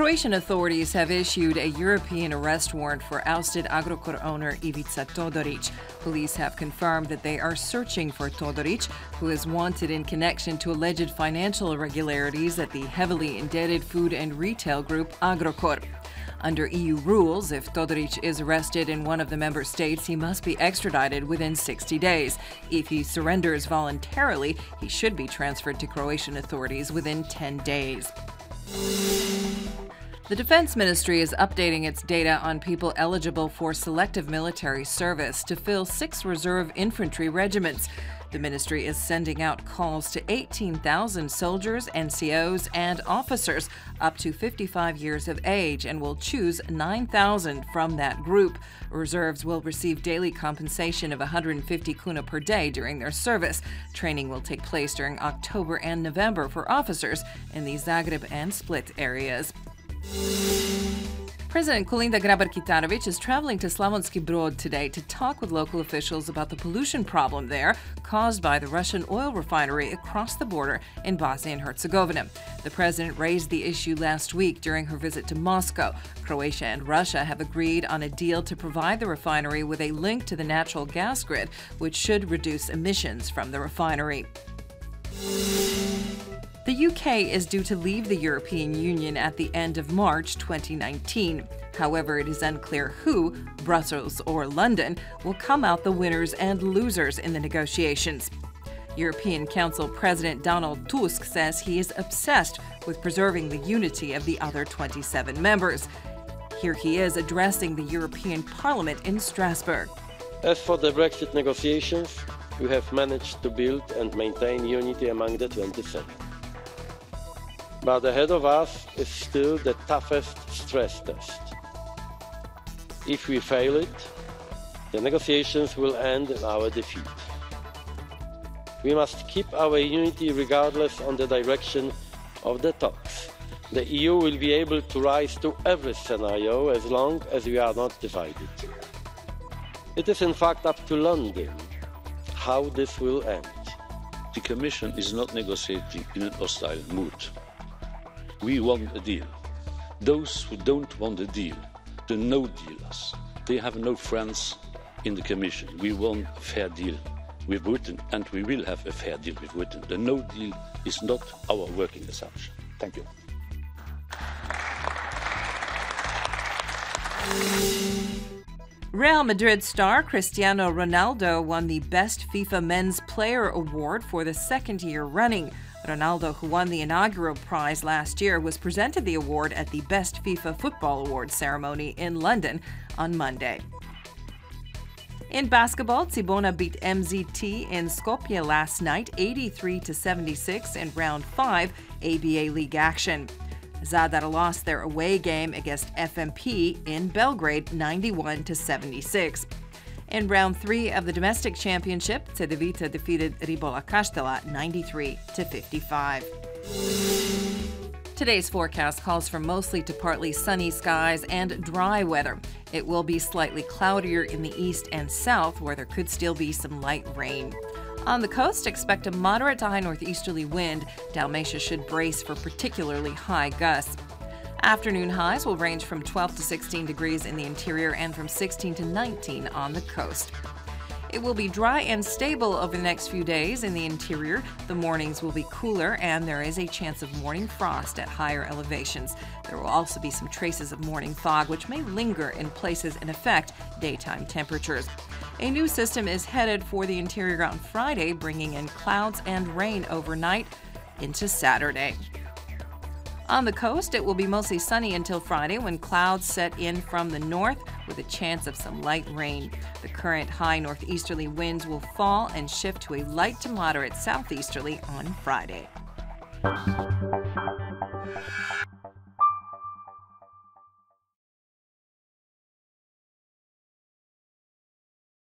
Croatian authorities have issued a European arrest warrant for ousted Agrokor owner Ivica Todorić. Police have confirmed that they are searching for Todorić, who is wanted in connection to alleged financial irregularities at the heavily indebted food and retail group Agrokor. Under EU rules, if Todorić is arrested in one of the member states, he must be extradited within 60 days. If he surrenders voluntarily, he should be transferred to Croatian authorities within 10 days. The Defense Ministry is updating its data on people eligible for selective military service to fill 6 reserve infantry regiments. The ministry is sending out calls to 18,000 soldiers, NCOs, and officers up to 55 years of age and will choose 9,000 from that group. Reserves will receive daily compensation of 150 kuna per day during their service. Training will take place during October and November for officers in the Zagreb and Split areas. President Kolinda Grabar-Kitarović is traveling to Slavonski Brod today to talk with local officials about the pollution problem there caused by the Russian oil refinery across the border in Bosnia and Herzegovina. The president raised the issue last week during her visit to Moscow. Croatia and Russia have agreed on a deal to provide the refinery with a link to the natural gas grid, which should reduce emissions from the refinery. The UK is due to leave the European Union at the end of March 2019. However, it is unclear who, Brussels or London, will come out the winners and losers in the negotiations. European Council President Donald Tusk says he is obsessed with preserving the unity of the other 27 members. Here he is addressing the European Parliament in Strasbourg. As for the Brexit negotiations, we have managed to build and maintain unity among the 27. But ahead of us is still the toughest stress test. If we fail it, the negotiations will end in our defeat. We must keep our unity regardless of the direction of the talks. The EU will be able to rise to every scenario as long as we are not divided. It is in fact up to London how this will end. The Commission is not negotiating in an hostile mood. We want a deal. Those who don't want a deal, the no-dealers, they have no friends in the Commission. We want a fair deal with Britain, and we will have a fair deal with Britain. The no-deal is not our working assumption. Thank you. Real Madrid star Cristiano Ronaldo won the Best FIFA Men's Player Award for the second year running. Ronaldo, who won the inaugural prize last year, was presented the award at the Best FIFA Football Awards ceremony in London on Monday. In basketball, Cibona beat MZT in Skopje last night 83-76 in Round 5 ABA League action. Zadar lost their away game against FMP in Belgrade 91-76. In Round 3 of the domestic championship, Cedevita defeated Ribola Kaštela 93-55. Today's forecast calls for mostly to partly sunny skies and dry weather. It will be slightly cloudier in the east and south, where there could still be some light rain. On the coast, expect a moderate to high northeasterly wind. Dalmatia should brace for particularly high gusts. Afternoon highs will range from 12 to 16 degrees in the interior and from 16 to 19 on the coast. It will be dry and stable over the next few days in the interior. The mornings will be cooler and there is a chance of morning frost at higher elevations. There will also be some traces of morning fog, which may linger in places and affect daytime temperatures. A new system is headed for the interior on Friday, bringing in clouds and rain overnight into Saturday. On the coast, it will be mostly sunny until Friday when clouds set in from the north with a chance of some light rain. The current high northeasterly winds will fall and shift to a light to moderate southeasterly on Friday.